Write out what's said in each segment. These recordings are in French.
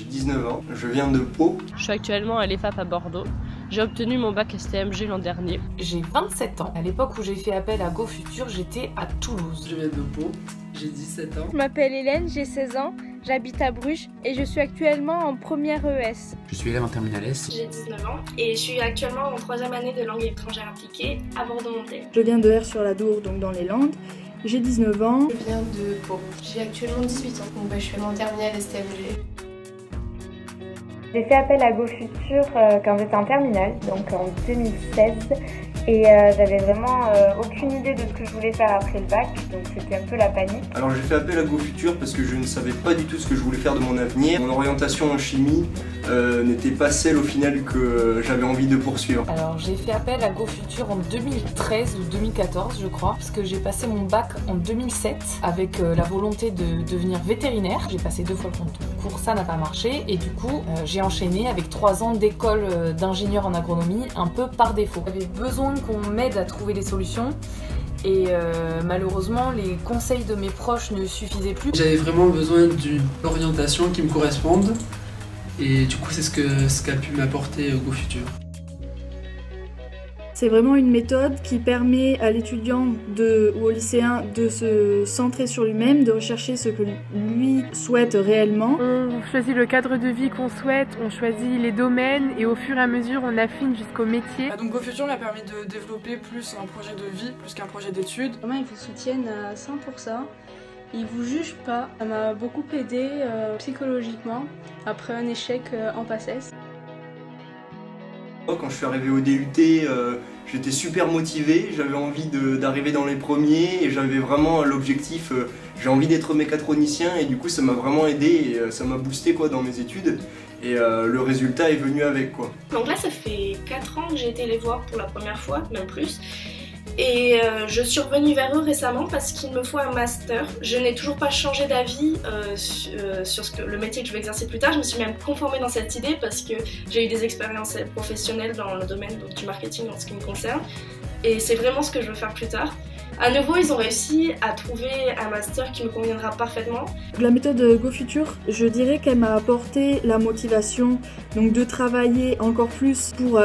j'ai 19 ans, je viens de Pau. Je suis actuellement à l'EFAP à Bordeaux. J'ai obtenu mon bac STMG l'an dernier. J'ai 27 ans. À l'époque où j'ai fait appel à GoFutur, j'étais à Toulouse. Je viens de Pau, j'ai 17 ans. Je m'appelle Hélène, j'ai 16 ans, j'habite à Bruges et je suis actuellement en première ES. Je suis élève en terminale S. J'ai 19 ans et je suis actuellement en 3e année de langue étrangère appliquée à Bordeaux-Montaigne. Je viens de R-sur-la-Dour, donc dans les Landes. J'ai 19 ans. Je viens de Pau. J'ai actuellement 18 ans, donc je suis en terminale STMG. J'ai fait appel à GoFutur quand j'étais en terminale, donc en 2016. Et j'avais vraiment aucune idée de ce que je voulais faire après le bac, donc c'était un peu la panique. Alors j'ai fait appel à GoFutur parce que je ne savais pas du tout ce que je voulais faire de mon avenir. Mon orientation en chimie n'était pas celle au final que j'avais envie de poursuivre. Alors j'ai fait appel à GoFutur en 2013 ou 2014 je crois, parce que j'ai passé mon bac en 2007 avec la volonté de devenir vétérinaire. J'ai passé 2 fois le concours, ça n'a pas marché et du coup j'ai enchaîné avec 3 ans d'école d'ingénieur en agronomie un peu par défaut. J'avais besoin qu'on m'aide à trouver des solutions et malheureusement les conseils de mes proches ne suffisaient plus. J'avais vraiment besoin d'une orientation qui me corresponde et du coup c'est ce qu'a pu m'apporter GoFutur. C'est vraiment une méthode qui permet à l'étudiant ou au lycéen de se centrer sur lui-même, de rechercher ce que lui souhaite réellement. On choisit le cadre de vie qu'on souhaite, on choisit les domaines et au fur et à mesure on affine jusqu'au métier. Donc GoFutur m'a permis de développer plus un projet de vie, plus qu'un projet d'études. Vraiment ils vous soutiennent à 100%. Ils vous jugent pas. Ça m'a beaucoup aidé psychologiquement après un échec en PACES. Quand je suis arrivé au DUT, j'étais super motivé, j'avais envie d'arriver dans les premiers et j'avais vraiment l'objectif, j'ai envie d'être mécatronicien et du coup ça m'a vraiment aidé et ça m'a boosté dans mes études et le résultat est venu avec quoi. Donc là ça fait 4 ans que j'ai été les voir pour la première fois, même plus. Et je suis revenue vers eux récemment parce qu'il me faut un master. Je n'ai toujours pas changé d'avis sur le métier que je vais exercer plus tard. Je me suis même conformée dans cette idée parce que j'ai eu des expériences professionnelles dans le domaine du marketing en ce qui me concerne. Et c'est vraiment ce que je veux faire plus tard. À nouveau, ils ont réussi à trouver un master qui me conviendra parfaitement. La méthode GoFutur, je dirais qu'elle m'a apporté la motivation donc de travailler encore plus pour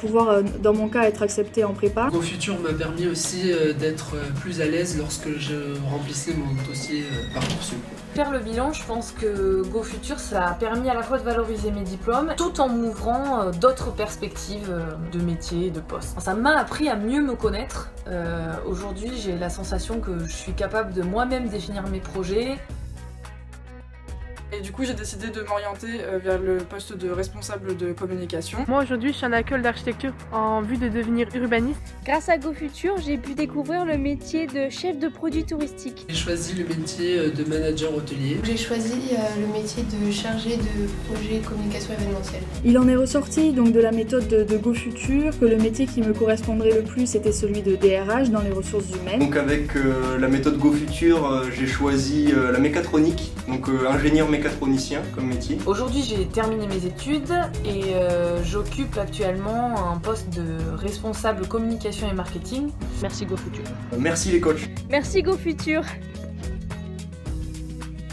pouvoir, dans mon cas, être acceptée en prépa. GoFutur m'a permis aussi d'être plus à l'aise lorsque je remplissais mon dossier Parcoursup. Faire le bilan, je pense que GoFutur ça a permis à la fois de valoriser mes diplômes tout en m'ouvrant d'autres perspectives de métier, de poste. Ça m'a appris à mieux me connaître. Aujourd'hui, j'ai la sensation que je suis capable de moi-même définir mes projets. Et du coup j'ai décidé de m'orienter vers le poste de responsable de communication. Moi aujourd'hui je suis en école d'architecture en vue de devenir urbaniste. Grâce à GoFutur, j'ai pu découvrir le métier de chef de produit touristique. J'ai choisi le métier de manager hôtelier. J'ai choisi le métier de chargé de projet communication événementielle. Il en est ressorti donc de la méthode de GoFutur que le métier qui me correspondrait le plus était celui de DRH dans les ressources humaines. Donc avec la méthode GoFutur, j'ai choisi la mécatronique, donc ingénieur mécatronicien comme métier. Aujourd'hui j'ai terminé mes études et j'occupe actuellement un poste de responsable communication et marketing. Merci GoFutur. Merci les coachs. Merci GoFutur.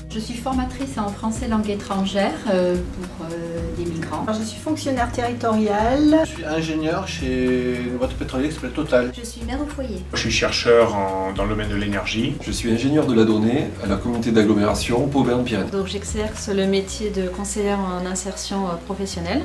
Je suis formatrice en français langue étrangère pour des migrants. Alors, je suis fonctionnaire territorial. Je suis ingénieur chez une boîte pétrolière qui s'appelle Total. Je suis mère au foyer. Je suis chercheur dans le domaine de l'énergie. Je suis ingénieur de la donnée à la communauté d'agglomération Pau-Berne-Pyrénées. Donc j'exerce le métier de conseillère en insertion professionnelle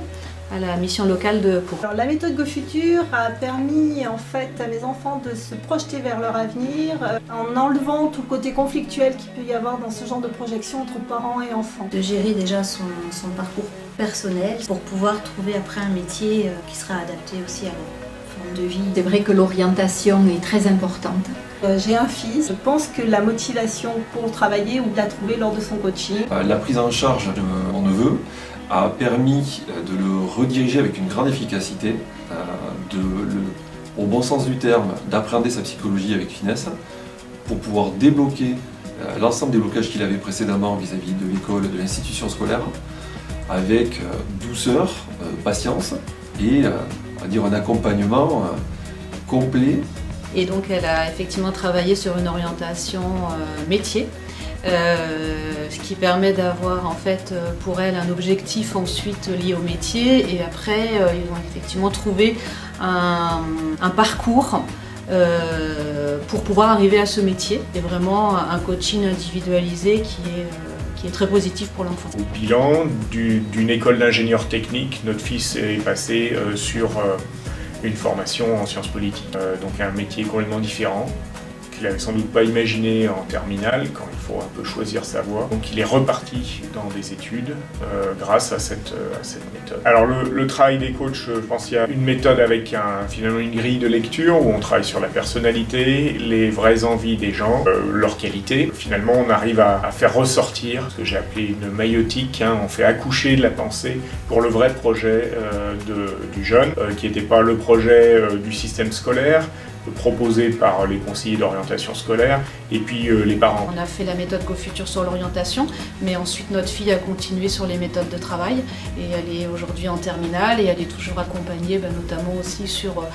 à la mission locale de Pau. Alors, la méthode GoFutur a permis en fait à mes enfants de se projeter vers leur avenir en enlevant tout le côté conflictuel qu'il peut y avoir dans ce genre de projection entre parents et enfants. De gérer déjà son parcours personnel pour pouvoir trouver après un métier qui sera adapté aussi à leur forme de vie. C'est vrai que l'orientation est très importante. J'ai un fils, je pense que la motivation pour travailler ou de la trouver lors de son coaching. La prise en charge de mon neveu a permis de le rediriger avec une grande efficacité, au bon sens du terme, d'appréhender sa psychologie avec finesse, pour pouvoir débloquer l'ensemble des blocages qu'il avait précédemment vis-à-vis de l'école, de l'institution scolaire, avec douceur, patience et on va dire un accompagnement complet. Et donc elle a effectivement travaillé sur une orientation métier ce qui permet d'avoir en fait pour elles un objectif ensuite lié au métier, et après ils ont effectivement trouvé un parcours pour pouvoir arriver à ce métier, et vraiment un coaching individualisé qui est très positif pour l'enfant. Au bilan d'une école d'ingénieur technique, notre fils est passé sur une formation en sciences politiques, donc un métier complètement différent, qu'il n'avait sans doute pas imaginé en terminale, quand il faut un peu choisir sa voie. Donc il est reparti dans des études grâce à cette méthode. Alors le travail des coachs, je pense qu'il y a une méthode avec finalement une grille de lecture où on travaille sur la personnalité, les vraies envies des gens, leurs qualités. Finalement on arrive à faire ressortir ce que j'ai appelé une maïotique, hein, on fait accoucher de la pensée pour le vrai projet du jeune, qui n'était pas le projet du système scolaire, proposé par les conseillers d'orientation scolaire et puis les parents. On a fait la méthode GoFuture sur l'orientation, mais ensuite notre fille a continué sur les méthodes de travail et elle est aujourd'hui en terminale et elle est toujours accompagnée notamment aussi sur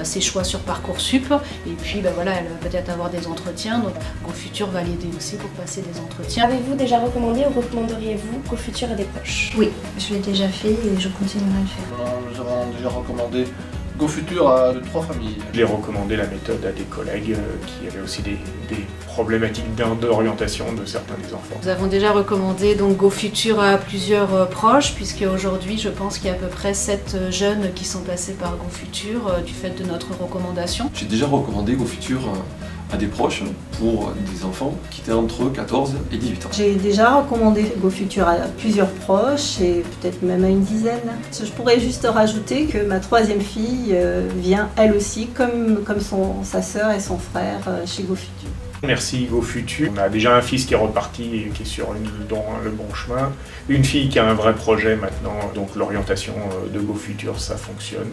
ses choix sur Parcoursup, et puis voilà, elle va peut-être avoir des entretiens, donc GoFuture va l'aider aussi pour passer des entretiens. Avez-vous déjà recommandé ou recommanderiez-vous GoFuture à des proches? Oui, je l'ai déjà fait et je continuerai à le faire. Nous avons déjà recommandé GoFuture à 3 familles. Je l'ai recommandé la méthode à des collègues qui avaient aussi des problématiques d'orientation de certains des enfants. Nous avons déjà recommandé donc GoFuture à plusieurs proches, puisque aujourd'hui je pense qu'il y a à peu près 7 jeunes qui sont passés par GoFuture du fait de notre recommandation. J'ai déjà recommandé GoFuture à des proches pour des enfants qui étaient entre 14 et 18 ans. J'ai déjà recommandé GoFuture à plusieurs proches et peut-être même à une dizaine. Je pourrais juste rajouter que ma 3e fille vient elle aussi, comme sa sœur et son frère, chez GoFuture. Merci GoFuture. On a déjà un fils qui est reparti et qui est sur le bon chemin. Une fille qui a un vrai projet maintenant, donc l'orientation de GoFuture, ça fonctionne.